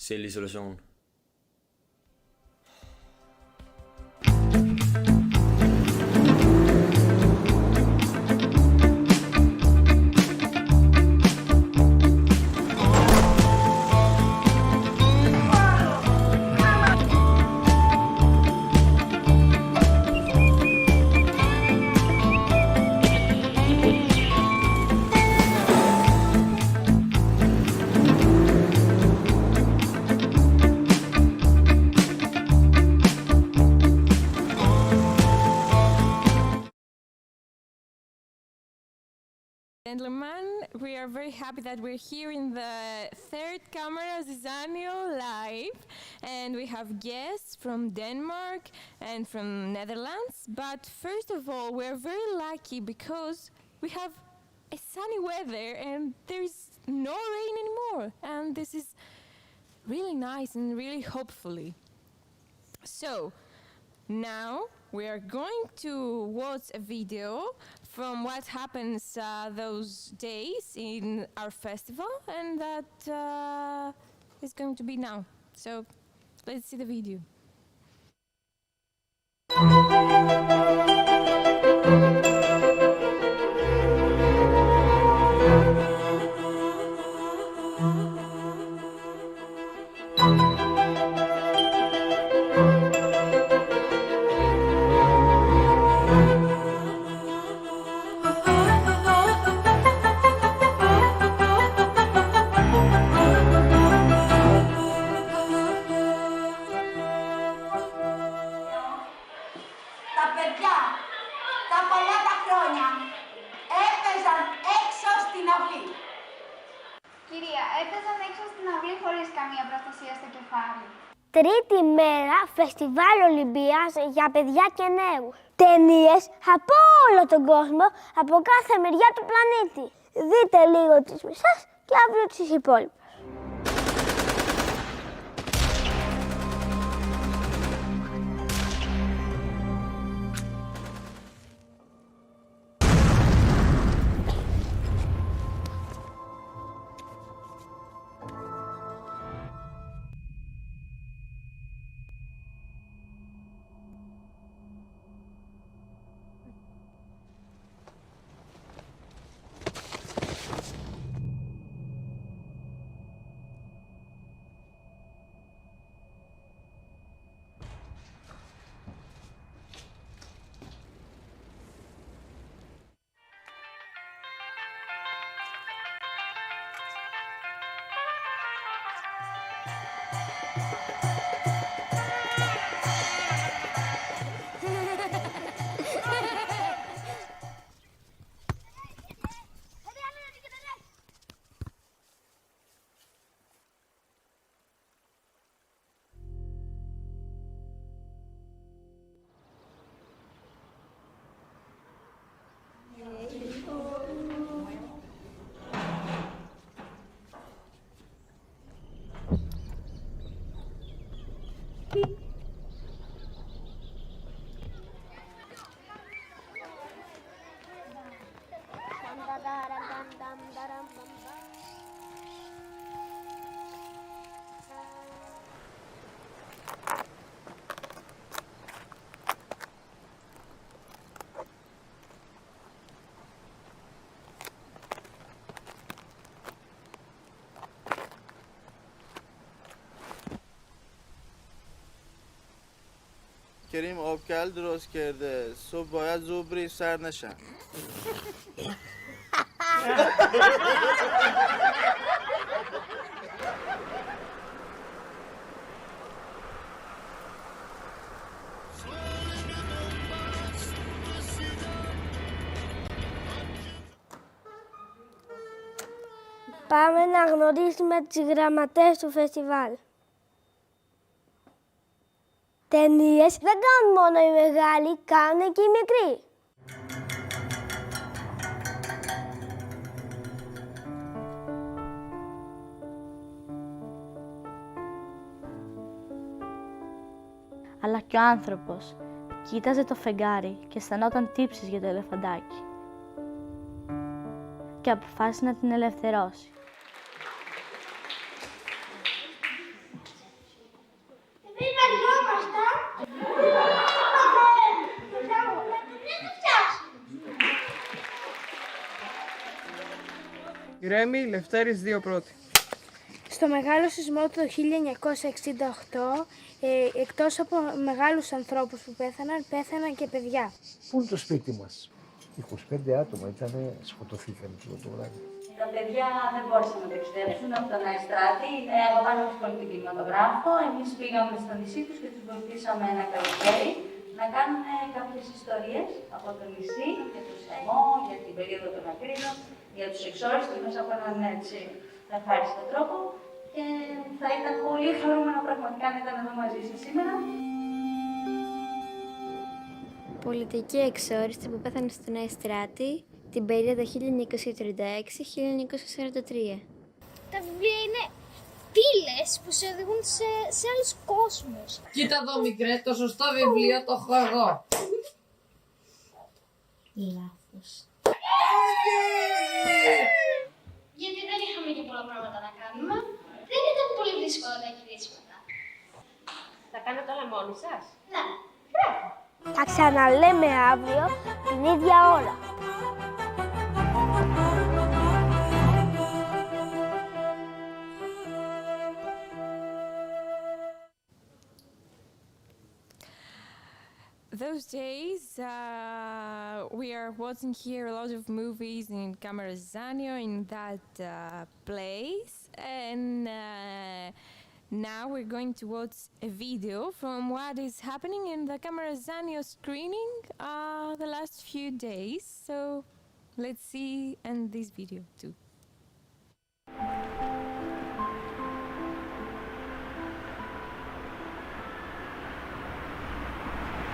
selvisolation. Gentlemen, we are very happy that we're here in the third Camera Zizanio live, and we have guests from Denmark and from Netherlands. But first of all, we are very lucky because we have a sunny weather and there's no rain anymore, and this is really nice and really hopefully. So now we are going to watch a video from what happens those days in our festival, and that is going to be now. So let's see the video. Τρίτη μέρα φεστιβάλ Ολυμπίας για παιδιά και νέους. Ταινίες από όλο τον κόσμο, από κάθε μεριά του πλανήτη. Δείτε λίγο τις μισές και αύριο τις υπόλοιπες. کریم آبکل درست کرده صبح باید زود بریم سر نشن Πάμε να γνωρίσουμε τις γραμματές του φεστιβάλ. Ταινίες δεν κάνουν μόνο οι μεγάλοι, κάνουν και οι μικροί. Αλλά και ο άνθρωπος κοίταζε το φεγγάρι και αισθανόταν τύψεις για το ελεφαντάκι. Και αποφάσισε να την ελευθερώσει. Ηρέμη, Λευτέρης, 2 πρώτοι. Στο μεγάλο σεισμό του 1968, εκτός από μεγάλους ανθρώπους που πέθαναν και παιδιά. Πού είναι το σπίτι μας? 25 άτομα ήταν σκοτωθήκαν το βράδυ. Τα παιδιά δεν μπόρεσαν να ταξιδέψουν από τον Αϊστράτη. Αγαπάνε πολύ τον κινηματογράφο. Εμείς πήγαμε στο νησί τους και τους βοηθήσαμε ένα καλοκαίρι να κάνουν κάποιες ιστορίες από το νησί για το σεισμό, για την περίοδο των ακρίδων, για τους εξόριστους μέσα από έναν έτσι ευχάριστο τρόπο. Και θα ήταν πολύ χαρούμενο πραγματικά να ήταν εδώ μαζί σας σήμερα. Πολιτικοί εξόριστοι που πέθανε στον Αϊστράτη την περίοδο 1936-1943. Τα βιβλία είναι πύλες που σε οδηγούν σε άλλους κόσμους. Κοίτα εδώ μικρέ, το σωστό βιβλίο το έχω εγώ. Λάθος. Γιατί δεν είχαμε και πολλά πράγματα να κάνουμε. Δεν ήταν πολύ δύσκολα τα γυρίσματα. Θα κάνετε όλα μόνοι σας? Ναι. Θα ξαναλέμε αύριο την ίδια ώρα. Those days, we are watching here a lot of movies in Camera Zizanio in that place, and now we're going to watch a video from what is happening in the Camera Zizanio screening the last few days. So let's see and this video too.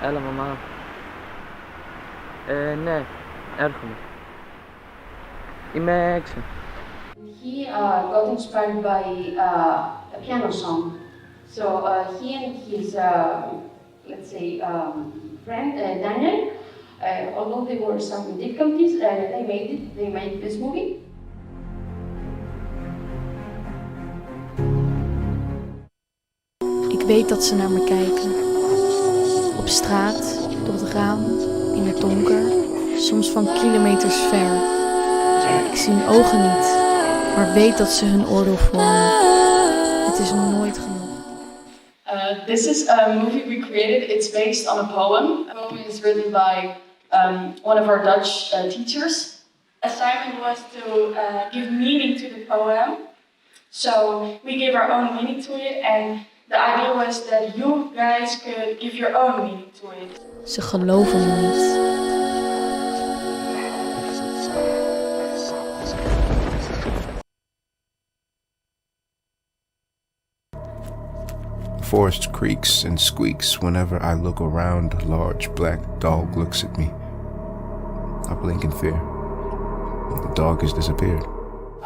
Έλα μαμά. Ναι, έρχομαι. Είμαι έξω. He got inspired by a piano song. So he and his, let's say, friend Daniel, although there were some difficulties, they made this movie. Ik weet dat ze naar me kijken. Op straat, door het raam, in het donker, soms van kilometers ver. Ik zie hun ogen niet, maar weet dat ze hun oordeel vormen. Het is nooit genoeg. This is a movie we created. It's based on a poem. The poem is written by one of our Dutch teachers. The assignment was to give meaning to the poem. So we gave our own meaning to it, and the idea was that you guys could give your own meaning to it. Ze geloven me niet. The forest creaks and squeaks whenever I look around. A large black dog looks at me. I blink in fear. The dog has disappeared.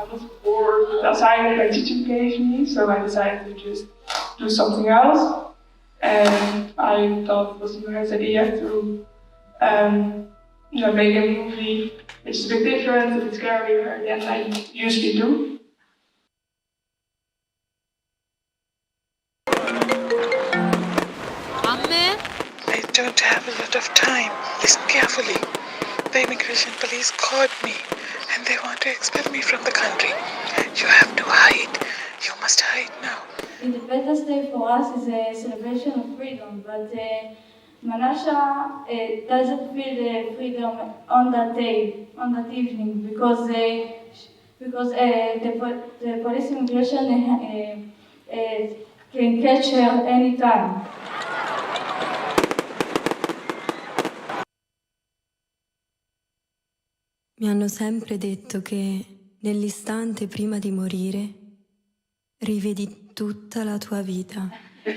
I was bored with the assignment my teacher gave me, so I decided to just do something else. And I thought it was a nice idea to make a movie which is a bit different, a bit scarier than I usually do. I don't have a lot of time. Listen carefully. The immigration police caught me and they want to expel me from the country. You have to hide. You must hide now. Independence Day for us is a celebration of freedom, but Manasha doesn't feel the freedom on that day, on that evening, because the police immigration can catch her anytime. Mi hanno sempre detto che nell'istante prima di morire rivedi tutta la tua vita.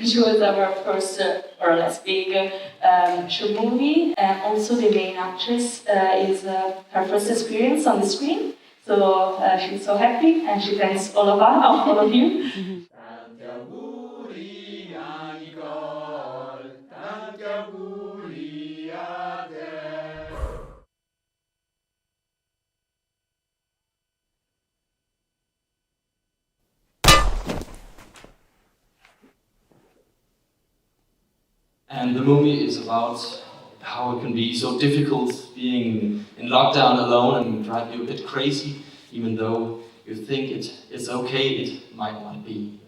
She was our first, or less big, show movie, and also the main actress is her first experience on the screen. So she's so happy, and she thanks all of us, all of you. And the movie is about how it can be so difficult being in lockdown alone and drive you a bit crazy. even though you think it's okay, it might not be.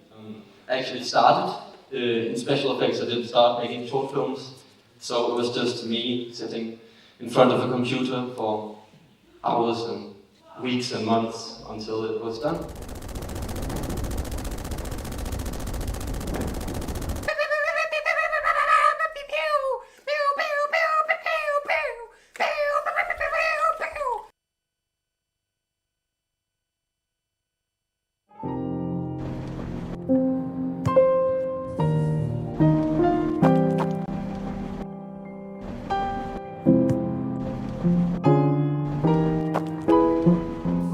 Actually started in special effects. I didn't start making short films, so it was just me sitting in front of a computer for hours and weeks and months until it was done.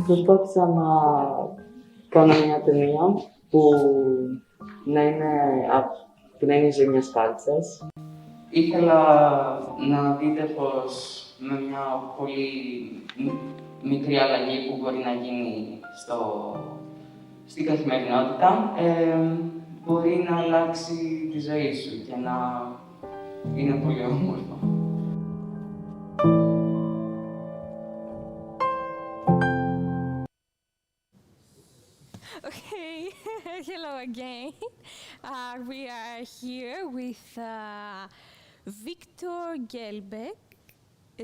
Προσπάθησα να κάνω μια ταινία που να είναι ζωή μιας κάλτσας. Ήθελα να δείτε πως με μια πολύ μικρή αλλαγή που μπορεί να γίνει στην καθημερινότητα μπορεί να αλλάξει τη ζωή σου και να είναι πολύ όμορφο. Okay, hello again. We are here with Victor Gelbeck.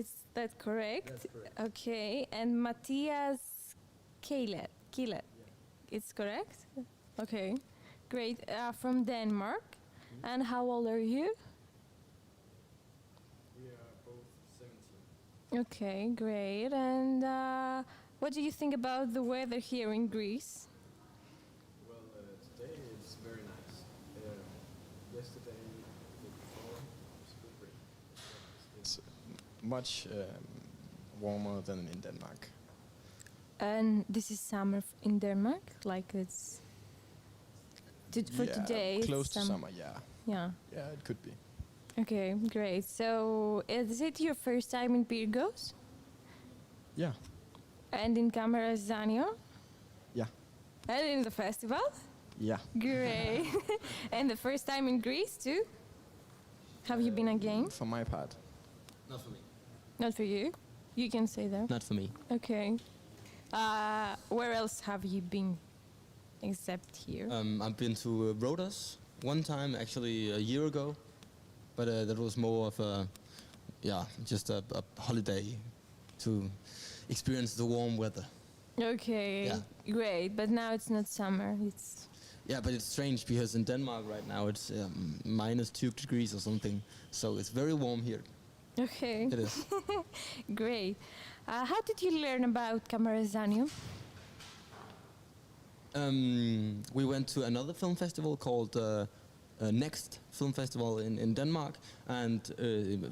Is that correct? That's correct. Okay, and Matthias Kieler. It's correct? Okay, great. From Denmark. And how old are you? We are both 17. Okay, great. And what do you think about the weather here in Greece? Well, today it's very nice. Yesterday, the day before, it was a good break. It's much warmer than in Denmark. And this is summer in Denmark? Like it's... for today? Close it's to summer, yeah. Yeah. Yeah, it could be. Okay, great. So, is it your first time in Pyrgos? Yeah. And in Camera Zizanio? Yeah. And in the festival? Yeah. Great. And the first time in Greece too? Have you been again? For my part. Not for me. Not for you? You can say that. Not for me. Okay. Where else have you been except here? I've been to Rhodos one time, actually a year ago, but that was more of a, just a holiday to experience the warm weather. Okay, Yeah. great. But now it's not summer. It's Yeah, but it's strange because in Denmark right now it's minus 2 degrees or something, so it's very warm here. okay. It is. Great. How did you learn about Camera Zizanio? We went to another film festival called Next Film Festival in Denmark, and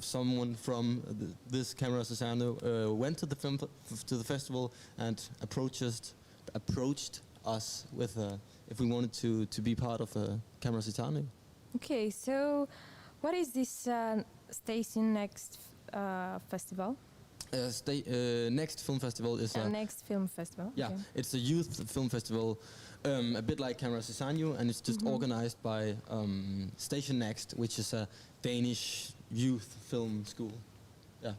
someone from this Camera Zizanio went to the festival and approached us with if we wanted to be part of Camera Zizanio. Okay, so what is this Station Next festival? Next Film Festival is Next Film Festival. Yeah, okay. it's a youth film festival, a bit like Camera Zizanio, and it's just organized by Station Next, which is a Danish youth film school. Yeah.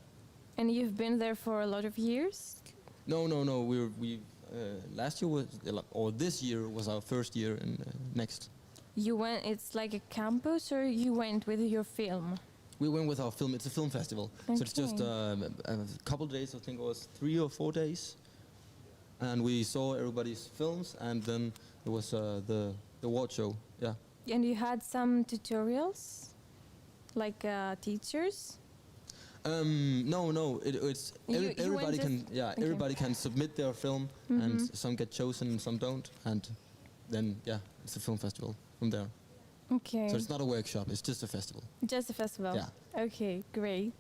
And you've been there for a lot of years? No. We last year was, or this year was our first year in Next. You went. It's like a campus, or you went with your film? We went with our film. It's a film festival, so it's just a couple days. I think it was 3 or 4 days, and we saw everybody's films, and then there was the award show. Yeah. And you had some tutorials, like teachers? No. It's everybody can. Yeah, okay. everybody can submit their film, and some get chosen and some don't, and then it's a film festival from there. Okay. So it's not a workshop; it's just a festival. Just a festival. Yeah. Okay, great.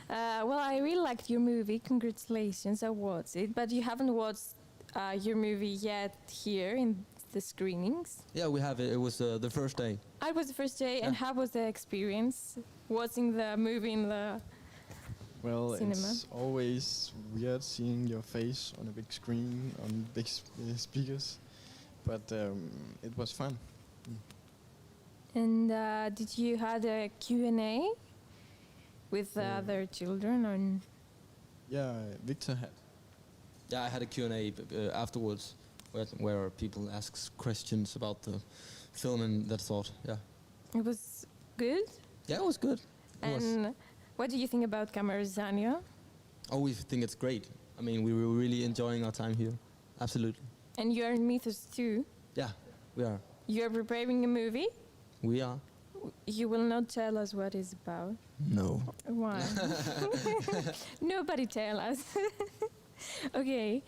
Well, I really liked your movie. Congratulations, I watched it. But you haven't watched your movie yet here in the screenings. Yeah, we have it. It was the first day. It was the first day, and how was the experience watching the movie in the cinema? It's always weird seeing your face on a big screen on big speakers, but it was fun. And did you had a Q&A with the other children? Or Yeah, Victor had. Yeah, I had a Q&A afterwards where people ask questions about the film and that sort. Yeah. It was good. Yeah, it was good. And what do you think about Camera Zizanio? Oh, we think it's great. I mean, we were really enjoying our time here. Absolutely. And you're in Mythos too. Yeah, we are. You're preparing a movie. We are. You will not tell us what it's about. No. Why? Nobody tell us. Okay.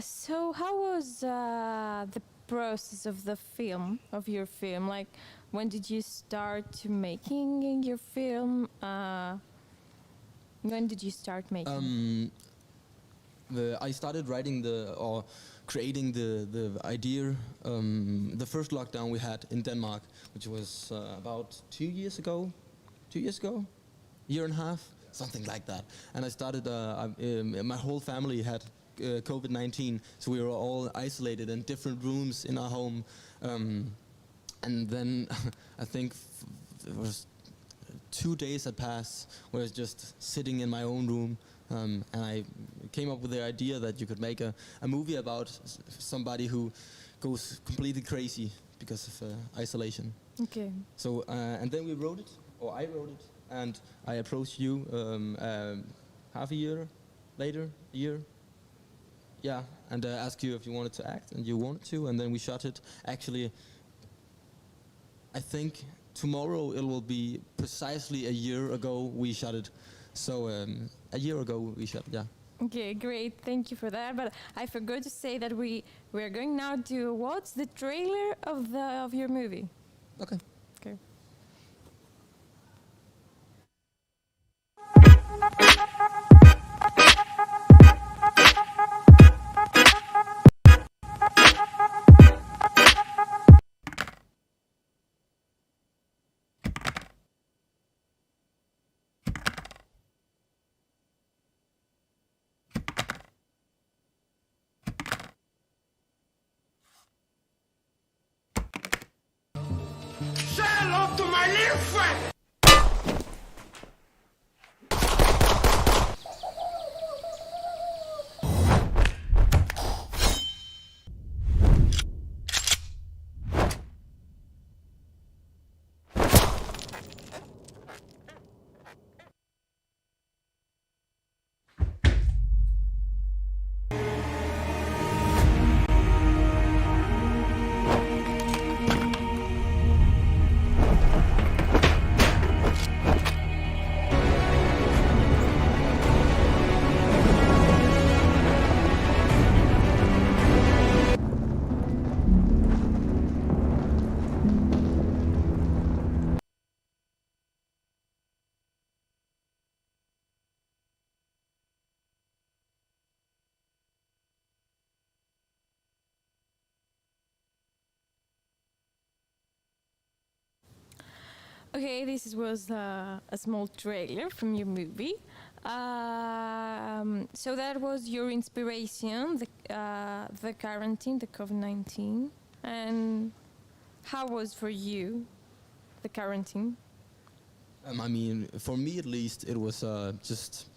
So how was the process of the film, of your film? Like, when did you start making your film? When did you start making? I started writing creating the idea the first lockdown we had in Denmark, which was about 2 years ago, year and a half, something like that. And I started, my whole family had COVID-19, so we were all isolated in different rooms in our home. And then I think it was 2 days had passed where I was just sitting in my own room. And I came up with the idea that you could make a movie about somebody who goes completely crazy because of isolation. Okay. So, and then we wrote it, or I wrote it, and I approached you half a year later, and asked you if you wanted to act, and you wanted to, and then we shot it. Actually, I think tomorrow it will be precisely a year ago we shot it. So a year ago we shot, yeah. Okay, great. Thank you for that. But I forgot to say that we are going now to watch the trailer of your movie. Okay. Okay. Say hello to my little friend! Okay, this was a small trailer from your movie. So that was your inspiration, the quarantine, the COVID-19. And how was for you, the quarantine? I mean, for me at least, it was just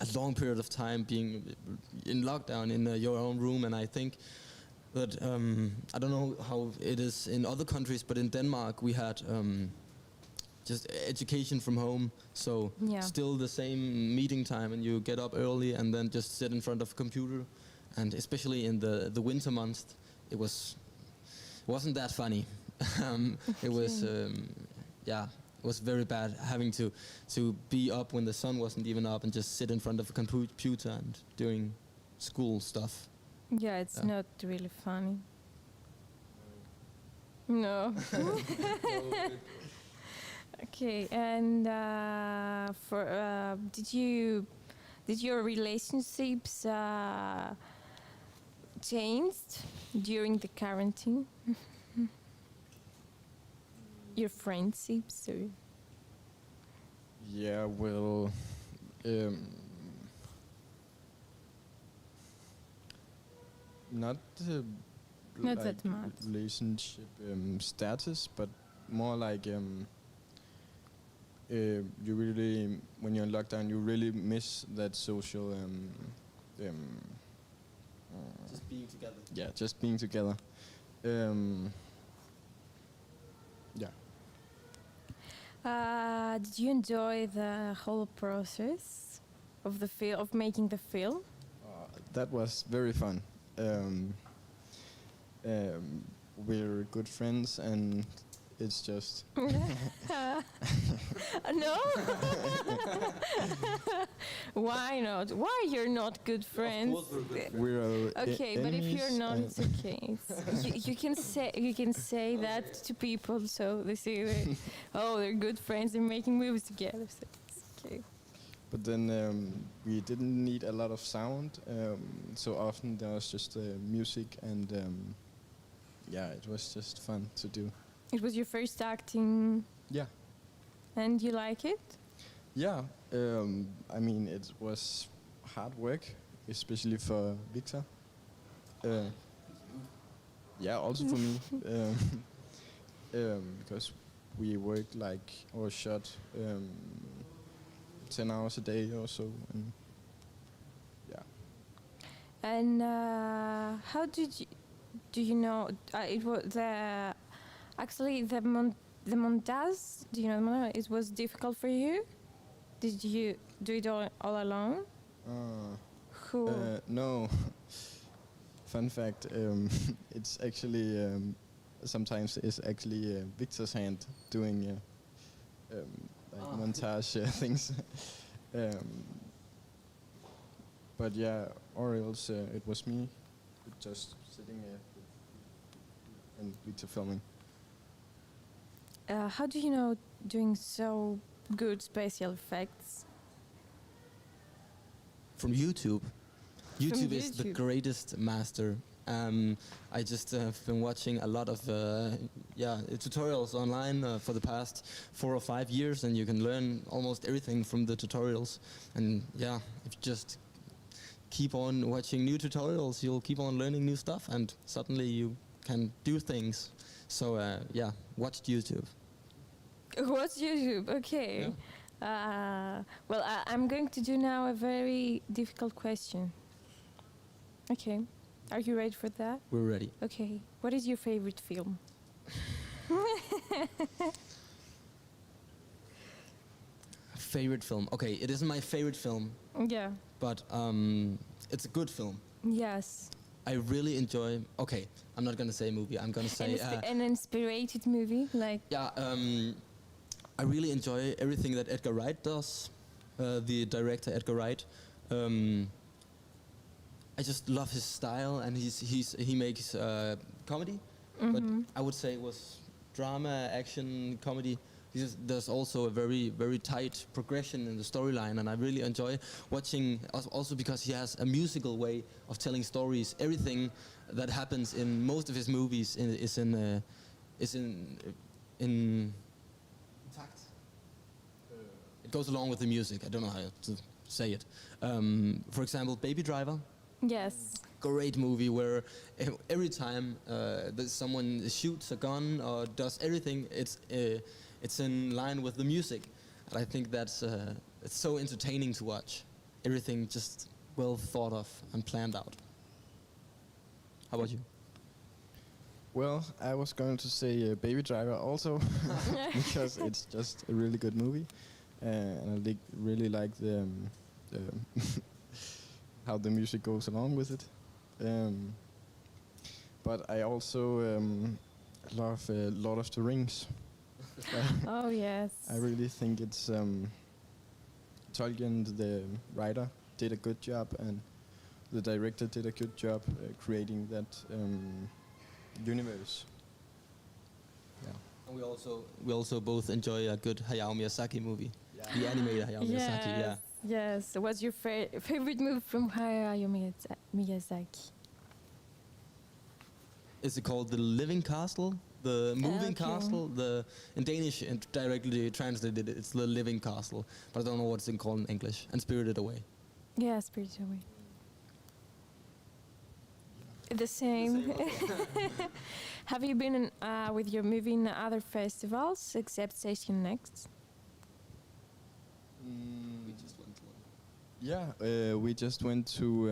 a long period of time being in lockdown in your own room, and I think that, I don't know how it is in other countries, but in Denmark we had just education from home, so still the same meeting time, and you get up early and then just sit in front of a computer, and especially in the winter months, it wasn't that funny. It was, it was very bad having to be up when the sun wasn't even up and just sit in front of a computer and doing school stuff. Yeah, it's not really funny. No. Okay, and did your relationships changed during the quarantine? Your friendships, sorry. Yeah, well, not like that much. relationship status, but more like you really, when you're in lockdown, you really miss that social being together. Yeah, just being together. Yeah. Did you enjoy the whole process of of making the film? That was very fun. We're good friends, and it's just. No. Why not? Why you're not good friends? We're Okay, but if you're enemies, not, it's okay. You can say that to people, so they say that, oh, they're good friends. They're making movies together. So it's okay. But then we didn't need a lot of sound, so often there was just music, and yeah, it was just fun to do. It was your first acting. Yeah. And you like it? Yeah, I mean, it was hard work, especially for Victor. Yeah, also for me, because we worked or shot 10 hours a day or so, and yeah. And how do you know it was actually the montage? Do you know the montage? It was difficult for you. Did you do it all alone? Who? No. Fun fact: it's actually sometimes it's actually Victor's hand doing montage things. But yeah, or else it was me just sitting and Victor filming. How do you know doing so good special effects? From YouTube. YouTube is the greatest master. I just have been watching a lot of tutorials online for the past 4 or 5 years, and you can learn almost everything from the tutorials. And yeah, if you just keep on watching new tutorials, you'll keep on learning new stuff, and suddenly you can do things. So yeah, watch YouTube. Watch YouTube, okay. Well, I'm going to do now a very difficult question. Okay, are you ready for that? We're ready. Okay, what is your favorite film? Favorite film? Okay, it isn't my favorite film. Yeah. But it's a good film. Yes. I really enjoy. Okay, I'm not gonna say movie. I'm gonna say an inspired movie, like. Yeah. I really enjoy everything that Edgar Wright does. The director Edgar Wright. I just love his style, and he makes comedy, but I would say it was drama, action, comedy. There's also a very, very tight progression in the storyline, and I really enjoy watching. Also because he has a musical way of telling stories. Everything that happens in most of his movies is in fact. It goes along with the music. I don't know how to say it. For example, Baby Driver. Yes. Great movie where every time someone shoots a gun or does everything, it's in line with the music, and I think that's it's so entertaining to watch. Everything just well thought of and planned out. How about you? Well, I was going to say Baby Driver also, because it's just a really good movie, and I really like the how the music goes along with it. But I also love Lord of the Rings. Oh yes. I really think it's Tolkien, the writer, did a good job, and the director did a good job creating that universe. Yeah. And we also both enjoy a good Hayao Miyazaki movie. Yeah. The animated Hayao Miyazaki. Yeah. Yes. What's your favorite movie from Hayao Miyazaki? Is it called The Living Castle? The Moving Castle? In Danish, directly translated, it's The Living Castle. But I don't know what it's called in English. And Spirited Away. Yeah, Spirited Away. The same. Have you been with your movie in other festivals except Station Next? We just went to one. Yeah, we just went to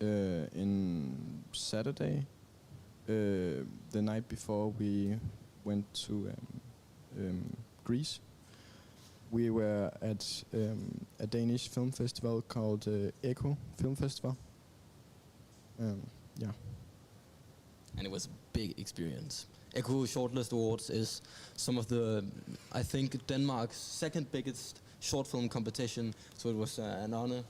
in Saturday, the night before we went to Greece. We were at a Danish film festival called Echo Film Festival. Yeah. And it was a big experience. Echo Shortlist Awards is some of the, I think, Denmark's second biggest short film competition. So it was an honor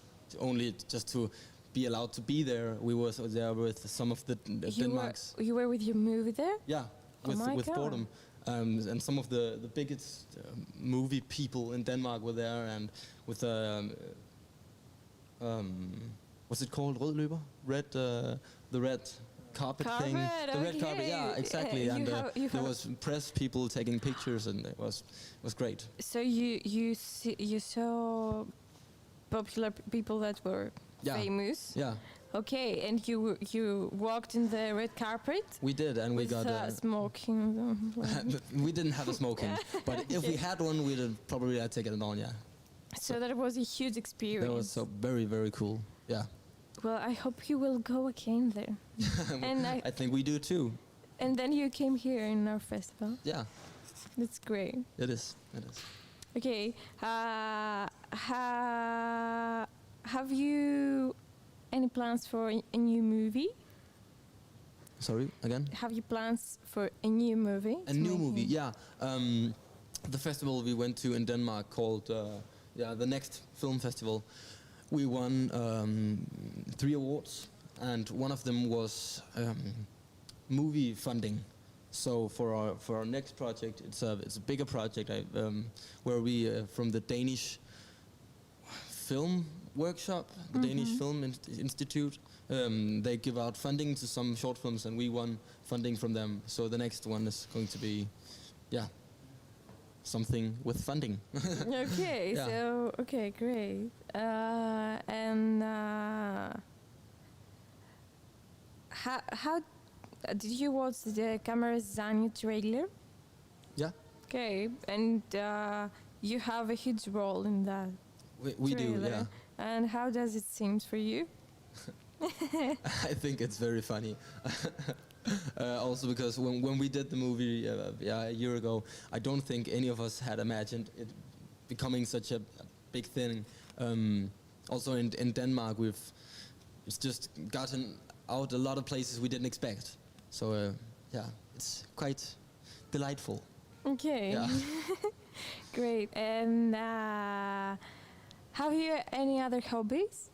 just to be allowed to be there. We were there with some of the Denmark's. You were with your movie there? Yeah, with Boredom. And some of the biggest movie people in Denmark were there, and with what's it called? Rød løber? The red carpet thing. The red carpet, yeah, exactly. And there was press people taking pictures, and it was great. So you saw popular people that were famous. Yeah. Okay, and you walked in the red carpet. We did, and we got smoking. We didn't have a smoking, but if we had one, we'd probably have taken it on. Yeah. So that was a huge experience. That was so very, very cool. Yeah. Well, I hope you will go again there. And I think we do too. And then you came here in our festival. Yeah. That's great. It is. It is. Okay. Have you any plans for a new movie? Sorry, again? Have you plans for a new movie? A new movie, yeah. The festival we went to in Denmark called the Next Film Festival. We won 3 awards, and one of them was movie funding. So for our next project, it's a bigger project where we from the Danish film workshop, the Danish Film Institute, they give out funding to some short films, and we won funding from them. So the next one is going to be, something with funding. Okay, yeah. So okay, great. And how did you watch the Camera Zizanio trailer? Yeah. Okay, and you have a huge role in that. We do, yeah. And how does it seem for you? I think it's very funny. Also because when we did the movie a year ago, I don't think any of us had imagined it becoming such a big thing. Also in Denmark, it's just gotten out a lot of places we didn't expect. So it's quite delightful. Okay. Yeah. Great. And have you any other hobbies?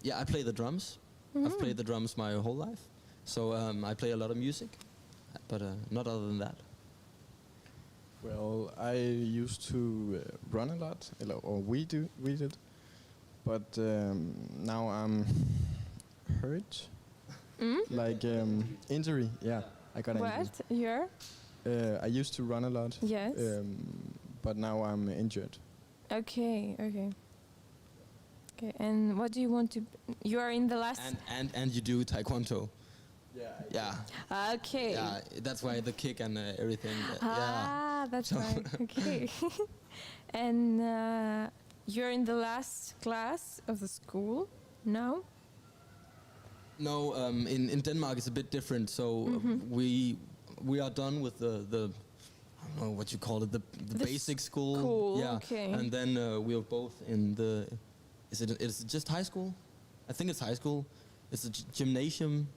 Yeah, I play the drums. I've played the drums my whole life. So I play a lot of music, but not other than that. Well, I used to run a lot, or we did, but now I'm hurt, like injury. Yeah, I got an injury. What? You're? I used to run a lot. Yes. But now I'm injured. Okay. Okay, and what do you want to? You are in the last. And you do taekwondo. Yeah. Yeah. Okay. Yeah, that's why the kick and everything. That's right. Okay. And you're in the last class of the school now? No, in Denmark it's a bit different. So we are done with the I don't know what you call it, the basic school. Yeah. Okay. And then we are both in the. Is it just high school? I think it's high school. It's a gymnasium.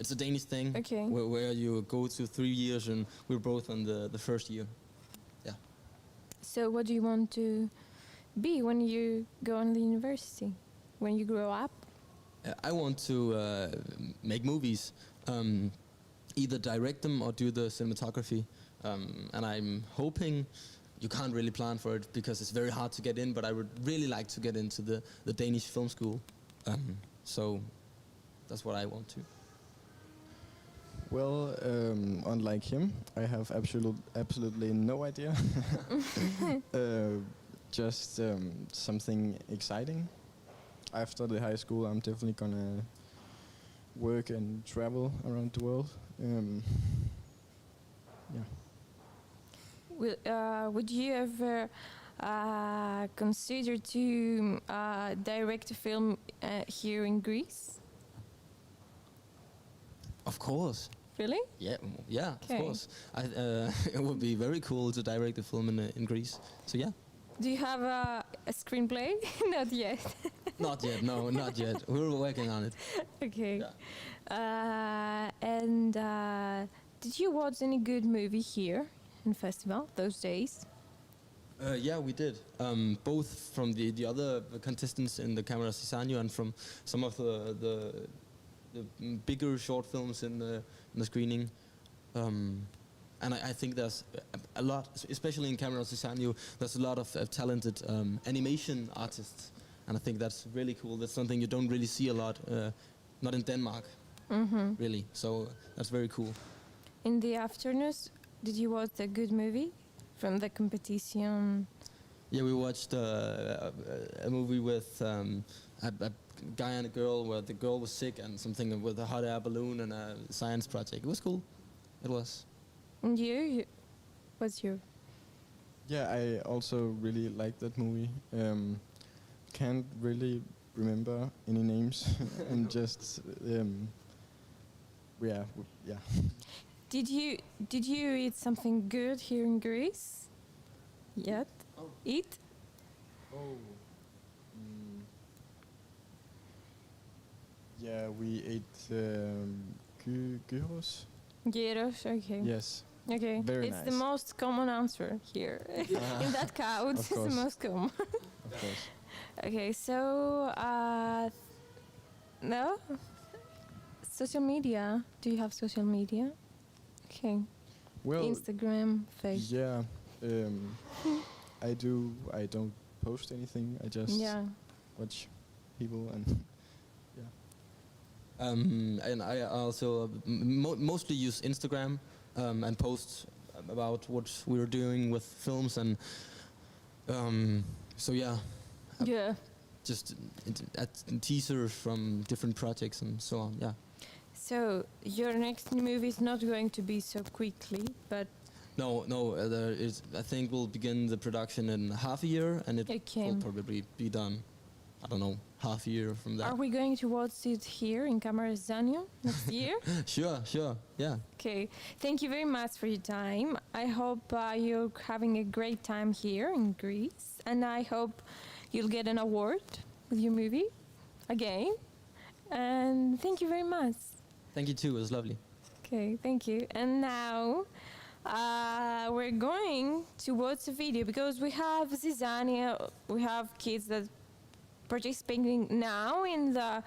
It's a Danish thing. Okay. Where you go to 3 years, and we're both on the first year. Yeah. So what do you want to be when you go on the university? When you grow up? I want to make movies. Either direct them or do the cinematography. And I'm hoping. You can't really plan for it because it's very hard to get in, but I would really like to get into the Danish film school. So that's what I want to. Well, unlike him, I have absolutely no idea. Just something exciting. After the high school, I'm definitely gonna work and travel around the world. Yeah. Would you ever consider to direct a film here in Greece? Of course. Really? Yeah, yeah, Okay. of course. It would be very cool to direct a film in Greece. So yeah. Do you have a screenplay? Not yet. Not yet, no, not yet. We're working on it. Okay. And did you watch any good movie here in festival those days? Yeah, we did. Both from the other contestants in the Camera Zizanio and from some of the bigger short films in the screening. And I think there's a lot, especially in Camera Zizanio, there's a lot of talented animation artists. And I think that's really cool. That's something you don't really see a lot, not in Denmark, really. So that's very cool. In the afternoons, did you watch a good movie from the competition? Yeah, we watched a movie with a guy and a girl where the girl was sick and something with a hot air balloon and a science project. It was cool. It was. And you? What's your? Yeah, I also really liked that movie. Can't really remember any names and just yeah. Did you eat something good here in Greece? Yet? Oh. Eat? Oh. Yeah, we ate gyros. Gyros, okay. Yes. Okay. Very It's nice. the most common answer here. In that couch, it's the most common. Of course. Okay, so no? Social media. Do you have social media? Okay. Well, Instagram, Facebook. Yeah. I do. I don't post anything. I just watch people and And I also mostly use Instagram and post about what we're doing with films and so yeah. Yeah. Just teasers from different projects and so on. Yeah. So your next movie is not going to be so quickly, but No. There is. I think we'll begin the production in half a year, and it will probably be done. I don't know, half a year from that. are we going to watch it here in Camera Zizanio next year? Sure, yeah. Okay, thank you very much for your time. I hope you're having a great time here in Greece, and I hope you'll get an award with your movie again. And thank you very much. Thank you too. It was lovely. Okay, thank you. And now we're going to watch a video because we have Zizanio, we have kids that participating now in the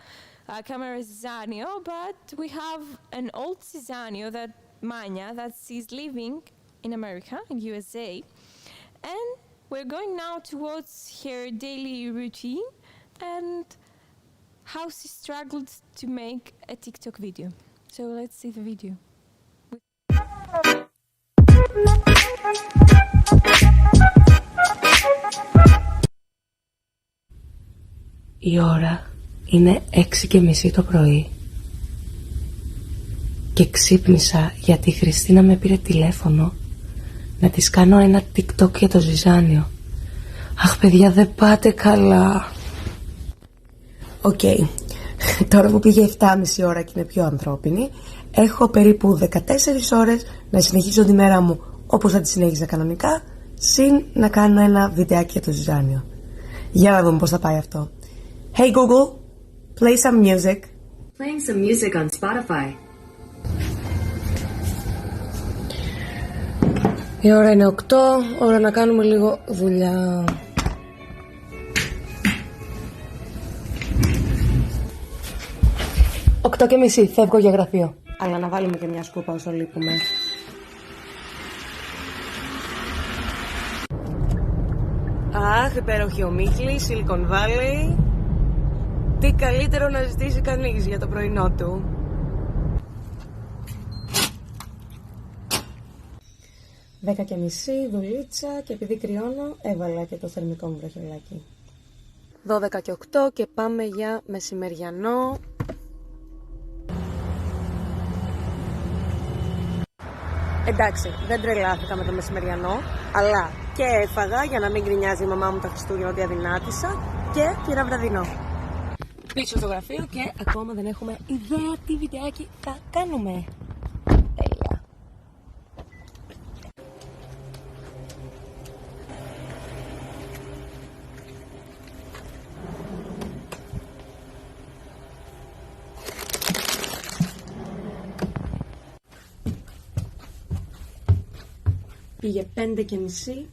Camera Zizanio, but we have an old Zizanio, that Manya, that she's living in America, in USA, and we're going now to watch her daily routine and how she struggled to make a TikTok video. So let's see the video. Η ώρα είναι 6:30 το πρωί και ξύπνησα γιατί η Χριστίνα με πήρε τηλέφωνο να της κάνω ένα TikTok για το Ζιζάνιο. Αχ παιδιά, δεν πάτε καλά. Οκ, τώρα που πήγε 7,5 ώρα και είναι πιο ανθρώπινη, έχω περίπου 14 ώρες να συνεχίσω τη μέρα μου όπως θα τη συνέχιζα κανονικά, συν να κάνω ένα βιντεάκι για το Ζιζάνιο. Για να δούμε πώς θα πάει αυτό. Hey Google, play some music. Playing some music on Spotify. Η ώρα είναι 8, ώρα να κάνουμε λίγο δουλειά. Οκτώ και μισή, φεύγω για γραφείο. Αλλά να βάλουμε και μια σκούπα όσο λείπουμε. Αχ, υπέροχη ομίχλη, Silicon Valley. Τι καλύτερο να ζητήσει κανείς για το πρωινό του. Δέκα και μισή, δουλίτσα, και επειδή κρυώνω έβαλα και το θερμικό μου βραχιολάκι. 12 και 8 και πάμε για μεσημεριανό. Εντάξει, δεν τρελάθηκα με το μεσημεριανό, αλλά και έφαγα για να μην γκρινιάζει η μαμά μου τα Χριστούγεννα ότι αδυνάτησα και πήρα βραδινό. πίσω στο γραφείο και ακόμα δεν έχουμε ιδέα τι βιντεάκι θα κάνουμε. Τέλεια. Πήγε 5:30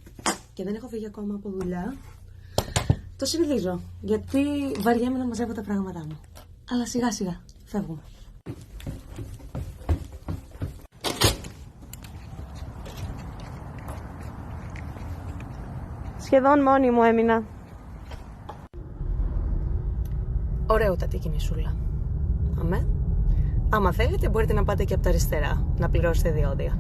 και δεν έχω φύγει ακόμα από δουλειά. Το συνηθίζω, γιατί βαριέμαι να μαζεύω τα πράγματά μου. Αλλά σιγά σιγά φεύγουμε. Σχεδόν μόνη μου έμεινα. Ωραιότατη κινησούλα. Αμέ. Άμα θέλετε μπορείτε να πάτε και από τα αριστερά, να πληρώσετε διόδια.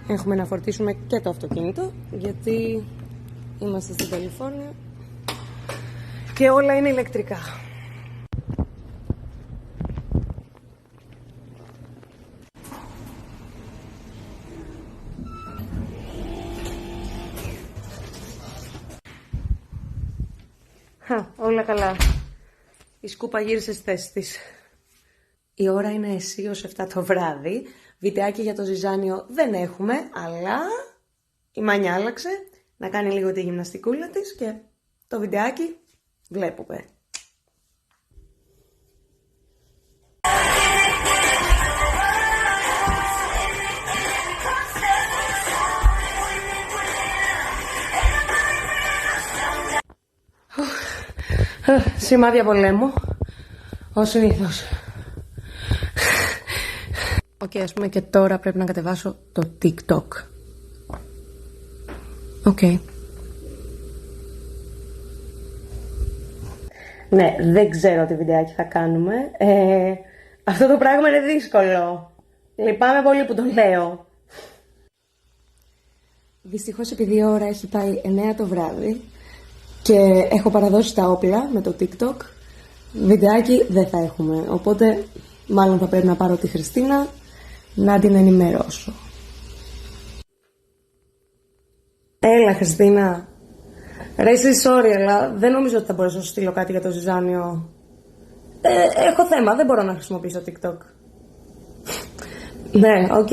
Έχουμε να φορτίσουμε και το αυτοκίνητο, γιατί είμαστε στην Καλιφόρνια και όλα είναι ηλεκτρικά. Όλα καλά. Η σκούπα γύρισε στη θέση της. Η ώρα είναι αισίως 7 το βράδυ. Βιντεάκι για το Ζιζάνιο δεν έχουμε, αλλά η Μάνια άλλαξε να κάνει λίγο τη γυμναστικούλα της και το βιντεάκι βλέπουμε. Σημάδια πολέμου, ως συνήθως. Οκ, ας πούμε και τώρα πρέπει να κατεβάσω το TikTok. Οκ. Ναι, δεν ξέρω τι βιντεάκι θα κάνουμε. Αυτό το πράγμα είναι δύσκολο. Λυπάμαι πολύ που το λέω. Δυστυχώς επειδή η ώρα έχει πάει 9 το βράδυ και έχω παραδώσει τα όπλα με το TikTok, βιντεάκι δεν θα έχουμε. Οπότε μάλλον θα πρέπει να πάρω τη Χριστίνα να την ενημερώσω. Έλα Χριστίνα. Ρε εσύ sorry, αλλά δεν νομίζω ότι θα μπορέσω να σου στείλω κάτι για το Ζιζάνιο. Έχω θέμα, δεν μπορώ να χρησιμοποιήσω TikTok. Ναι, οκ.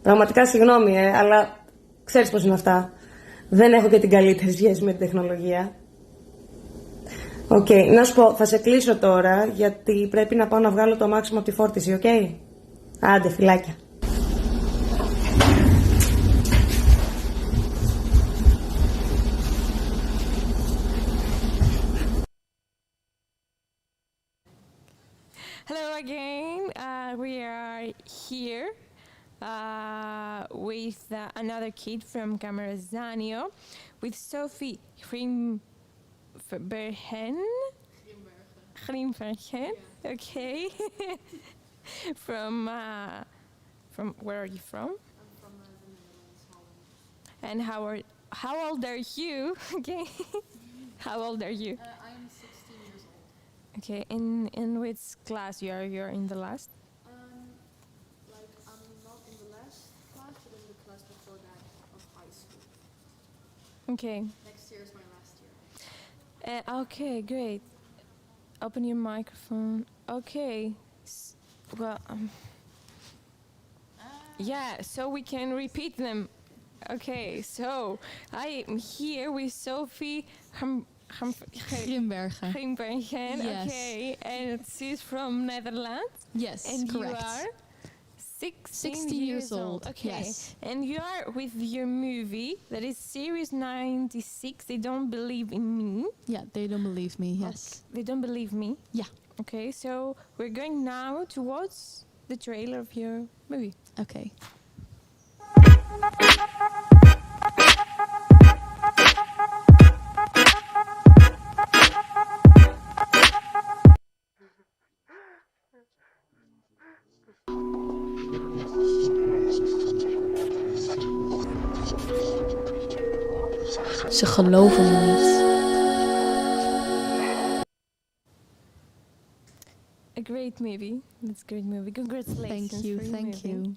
Πραγματικά συγγνώμη, αλλά ξέρεις πώς είναι αυτά. Δεν έχω και την καλύτερη σχέση με την τεχνολογία. Οκ, να σου πω, θα σε κλείσω τώρα, γιατί πρέπει να πάω να βγάλω το αμάξι μου από τη φόρτιση, οκ. Άντε, φιλάκια. Hello again. We are here with another kid from Camera Zizanio, with Sophie Grimbergen. Okay. From where are you from? I'm from the Netherlands, Holland. And how old are you? Okay. How old are you? I am 16 years old. Okay. In which class you are? You're in the last? Like I'm not in the last class, but in the class before that of high school. Okay. Next year is my last year. Okay, great. Open your microphone. Okay. Well, yeah, so we can repeat them. Okay, so I am here with Sophie Grimbergen. Yes. Okay, and she's from Netherlands. Yes, and correct. You are 16 years old. Okay, Yes. and you are with your movie that is Series 96. They don't believe in me. Yeah, they don't believe me. Yes. Okay. They don't believe me. Yeah. Okay, so we're going now to watch the trailer of your movie. Okay. Ze geloven me niet. A great movie. That's a great movie. Congratulations. Thank you. for your Thank movie. you.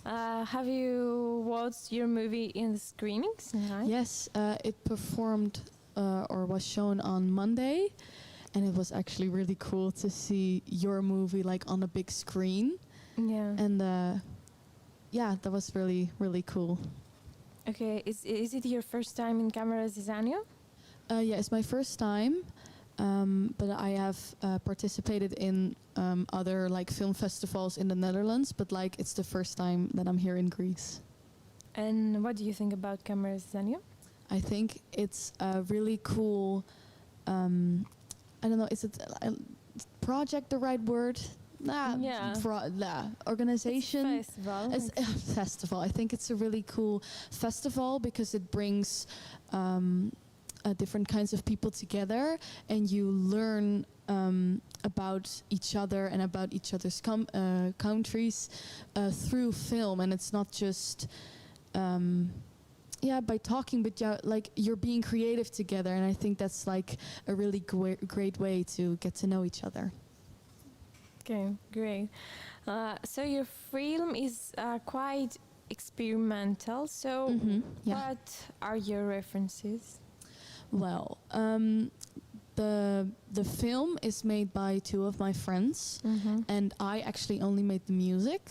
Have you watched your movie in the screenings? Right? Yes, it performed or was shown on Monday, and it was actually really cool to see your movie like on a big screen. Yeah. And yeah, that was really, really cool. Okay, is it your first time in Camera Zizanio? Yeah, it's my first time, but I have participated in other like film festivals in the Netherlands, but like it's the first time that I'm here in Greece. And what do you think about Camera Zizanio? I think it's a really cool, I don't know, is it project the right word? Yeah. Organization. It's a festival. It's a festival. I think it's a really cool festival because it brings different kinds of people together, and you learn about each other and about each other's countries through film. And it's not just by talking, but like you're being creative together. And I think that's like a really great way to get to know each other. Okay, great. So your film is quite experimental. So what are your references? Well, the film is made by two of my friends, and I actually only made the music.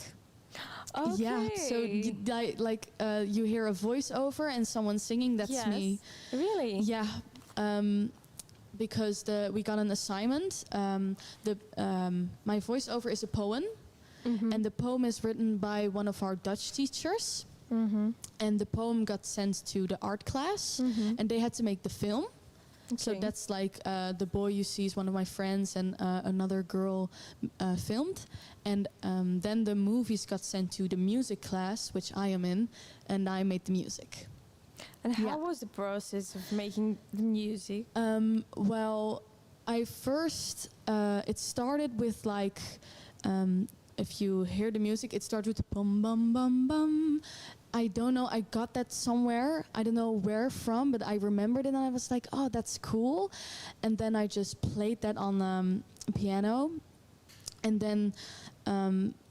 Okay. Yeah, so you hear a voiceover and someone singing. That's me. Really? Yeah. Because we got an assignment. My voiceover is a poem, and the poem is written by one of our Dutch teachers. And the poem got sent to the art class, and they had to make the film. Okay. So that's like the boy you see is one of my friends, and another girl filmed. And then the movies got sent to the music class, which I am in, and I made the music. And how was the process of making the music? Well, I first, it started with like, if you hear the music, it starts with bum bum bum bum. I don't know, I got that somewhere. I don't know where from, but I remembered it and I was like, oh, that's cool. And then I just played that on piano. And then,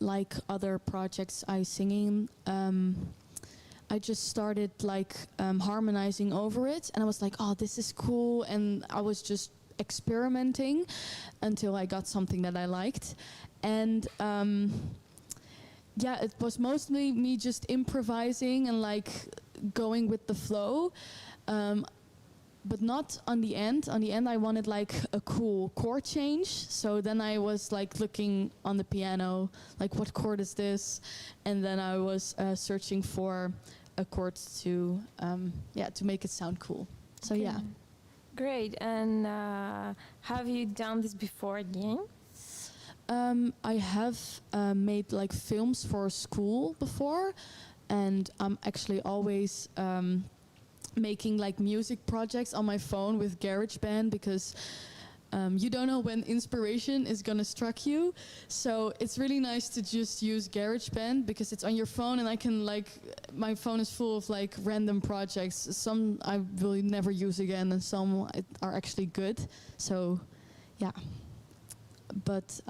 like other projects I singing, I just started like harmonizing over it, and I was like, oh, this is cool. And I was just experimenting until I got something that I liked. And yeah, it was mostly me just improvising and like going with the flow, but not on the end. On the end, I wanted like a cool chord change. So then I was like looking on the piano, like what chord is this? And then I was searching for a chord to make it sound cool. So yeah. Great. And have you done this before again? I have made like films for school before, and I'm actually always making like music projects on my phone with GarageBand, because you don't know when inspiration is gonna strike you. So it's really nice to just use GarageBand because it's on your phone, and I can like, my phone is full of like random projects. Some I will never use again, and some are actually good. So yeah. But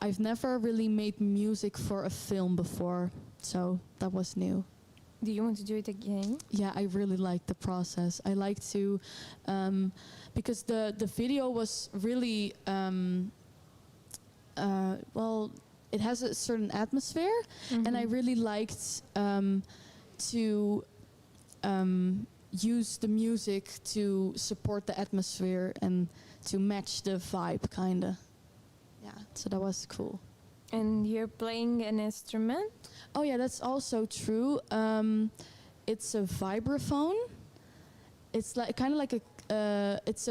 I've never really made music for a film before, so that was new. Do you want to do it again? Yeah, I really like the process. I like to, because the video was really, well, it has a certain atmosphere, and I really liked to use the music to support the atmosphere and to match the vibe, kinda. Yeah, so that was cool. And you're playing an instrument? Oh yeah, that's also true. It's a vibraphone. It's like kind of like a it's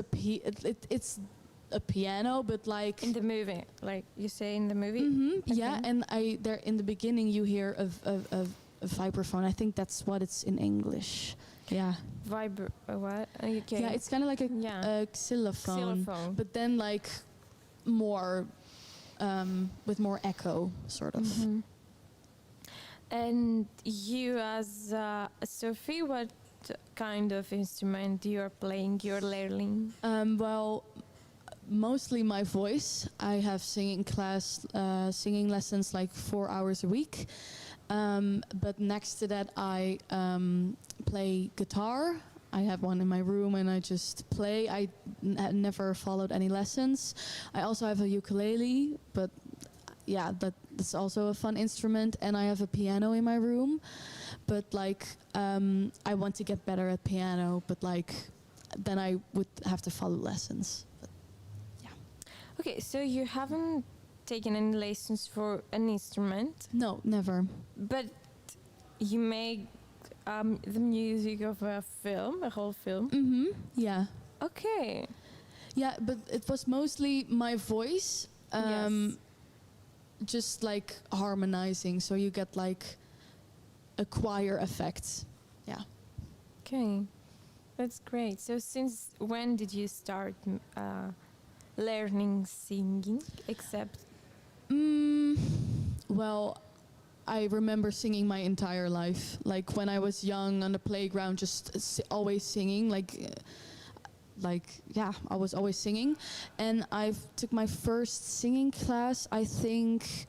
a piano, but like in the movie, like you say in the movie. Okay. Yeah, and there in the beginning you hear a vibraphone. I think that's what it's in English. Yeah. What? Okay. Yeah, it's kind of like a xylophone, but then like more with more echo, sort of. And you, as Sophie, what kind of instrument you're playing? You're learning? Well, mostly my voice. I have singing lessons like 4 hours a week, But next to that, I play guitar. I have one in my room and I just play. I never followed any lessons. I also have a ukulele, but yeah, that's also a fun instrument. And I have a piano in my room, but like I want to get better at piano, but like then I would have to follow lessons. But, yeah. Okay, so you haven't taken any lessons for an instrument? No, never. But you make the music of a film, a whole film? Mm-hmm, yeah. Okay. Yeah, but it was mostly my voice, Yes. just like harmonizing, so you get like a choir effect. Yeah. Okay, that's great. So since when did you start learning singing, except? Well, I remember singing my entire life. Like when I was young on the playground, just always singing. Yeah, I was always singing. And I took my first singing class, I think,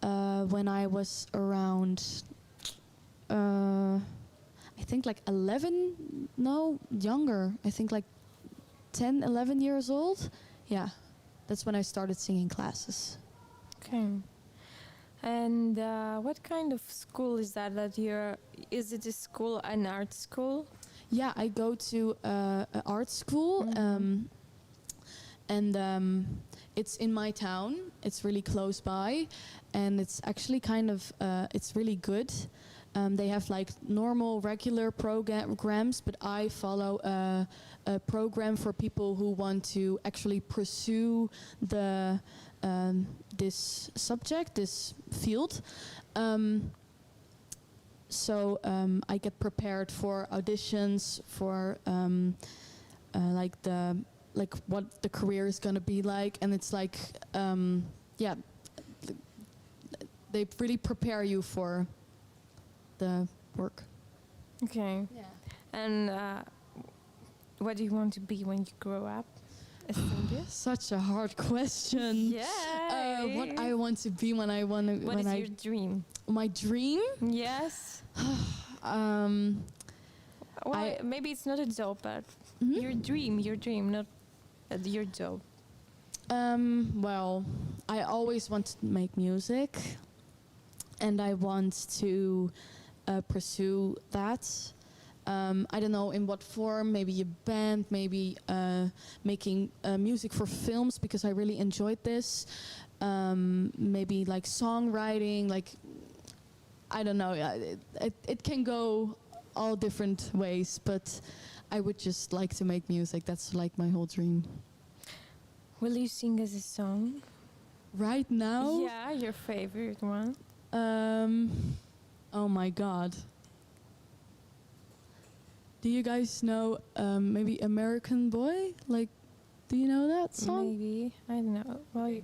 when I was around, I think like 11, no, younger. I think like 10, 11 years old. Yeah, that's when I started singing classes. Okay. And what kind of school is that you're? Is it a school, an art school? Yeah, I go to an art school, and it's in my town. It's really close by, and it's actually kind of it's really good. They have like normal, regular programs, but I follow a program for people who want to actually pursue the this subject, this field. So I get prepared for auditions, for like what the career is going to be like, and it's like yeah, they really prepare you for the work. Okay. Yeah. And what do you want to be when you grow up? A singer? Such a hard question. Yeah. What I want to be when I want to. What is your dream? My dream? Yes. Well, maybe it's not a job, but your dream, not your job. Well, I always wanted to make music, and I want to pursue that. I don't know in what form, maybe a band, maybe making music for films, because I really enjoyed this. Maybe like songwriting, like, I don't know, it can go all different ways, but I would just like to make music. That's like my whole dream. Will you sing us a song? Right now? Yeah, your favorite one. Oh my god. Do you guys know maybe American Boy? Like, do you know that song? Maybe. I don't know. Well,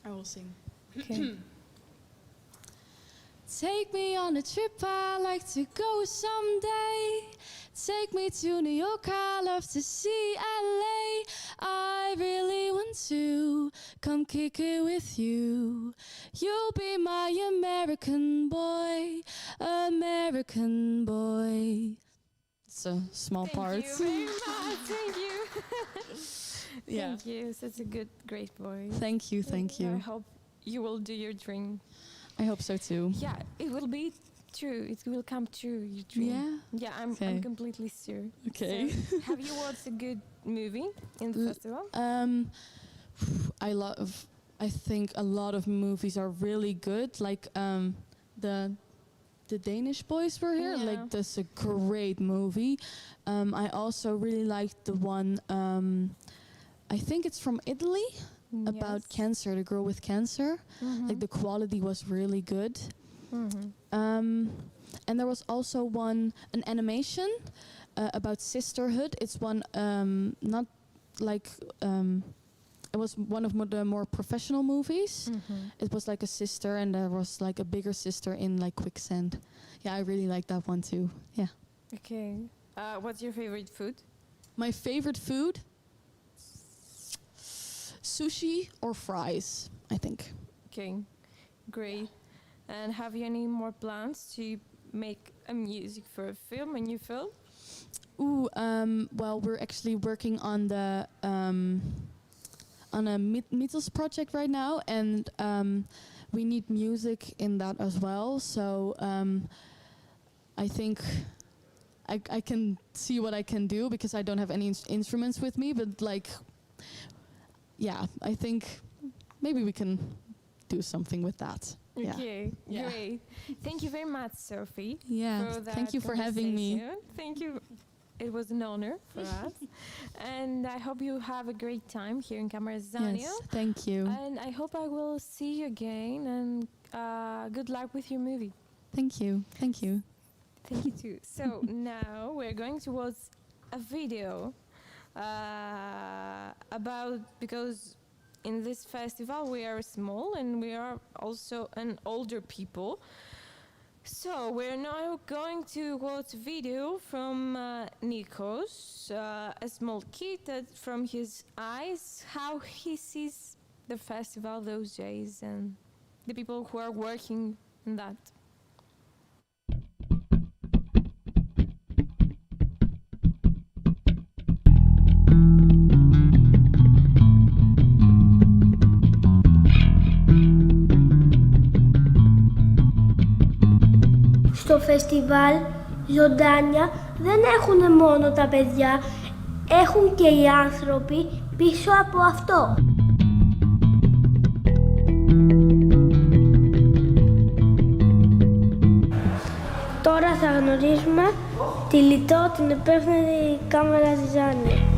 I will sing. Okay. Take me on a trip, I'd like to go someday. Take me to New York, I love to see LA. I really want to come kick it with you. You'll be my American boy, American boy. It's a small part. Thank you very much. Thank you. Yeah. Thank you. Such a great voice. Thank you, thank you. I hope you will do your dream. I hope so too. Yeah, it will be true. It will come true, your dream. Yeah? Yeah, I'm completely sure. Okay. So, have you watched a good movie in the festival? I think a lot of movies are really good. Like the Danish boys were here. Yeah. Like, that's a great movie. I also really liked the one, I think it's from Italy, about cancer, the girl with cancer. Like, the quality was really good. And there was also an animation about sisterhood. It's one, not like, it was one of the more professional movies. It was like a sister, and there was like a bigger sister in like quicksand. Yeah, I really like that one too. Yeah. Okay. What's your favorite food? My favorite food? Sushi or fries, I think. Okay, great. And have you any more plans to make a music for a new film? Well, we're actually working on the on a Mythos project right now, and we need music in that as well. So I think I can see what I can do because I don't have any instruments with me. But like, yeah, I think maybe we can do something with that. Okay, great. Thank you very much, Sophie. Yeah, for that thank you for having me. Thank you. It was an honor for us. And I hope you have a great time here in Camera Zizanio. Yes, thank you. And I hope I will see you again, and good luck with your movie. Thank you. Thank you. Thank you too. So now we're going to watch a video about, because in this festival we are small and we are also an older people. So we're now going to watch a video from Nikos, a small kid, that from his eyes, how he sees the festival those days and the people who are working in that. Στο φεστιβάλ ζωντάνια δεν έχουν μόνο τα παιδιά, έχουν και οι άνθρωποι πίσω από αυτό. Τώρα θα γνωρίσουμε τη Λιτό, την υπεύθυνη Κάμερα Ζιζάνιο.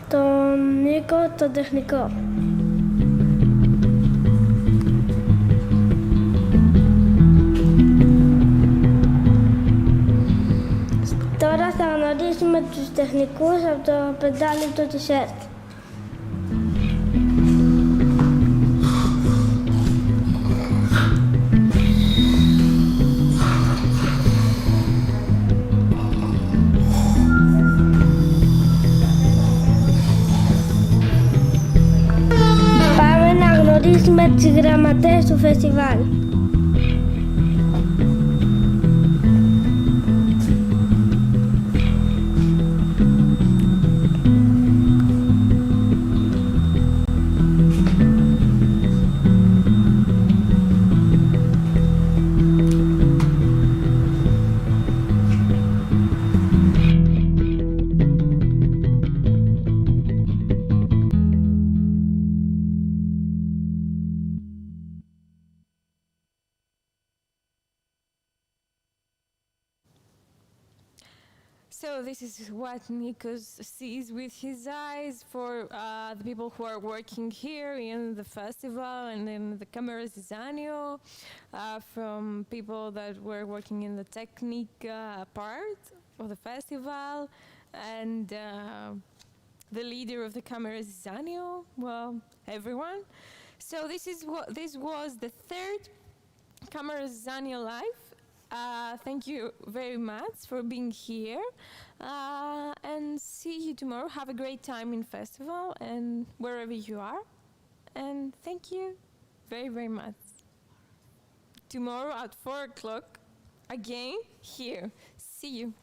Τον Νίκο, τον τεχνικό. Τώρα θα γνωρίσουμε τους τεχνικούς από το 5λεπτο της ΕΡΤ. Με τις γραμματές του φεστιβάλ. So this is what Nikos sees with his eyes for the people who are working here in the festival and in the Camera Zizanio, from people that were working in the technique part of the festival, and the leader of the Camera Zizanio, well, everyone. So this was the third Camera Zizanio Live. Thank you very much for being here, and see you tomorrow. Have a great time in festival and wherever you are, and thank you very, very much. Tomorrow at 4 o'clock again here. See you.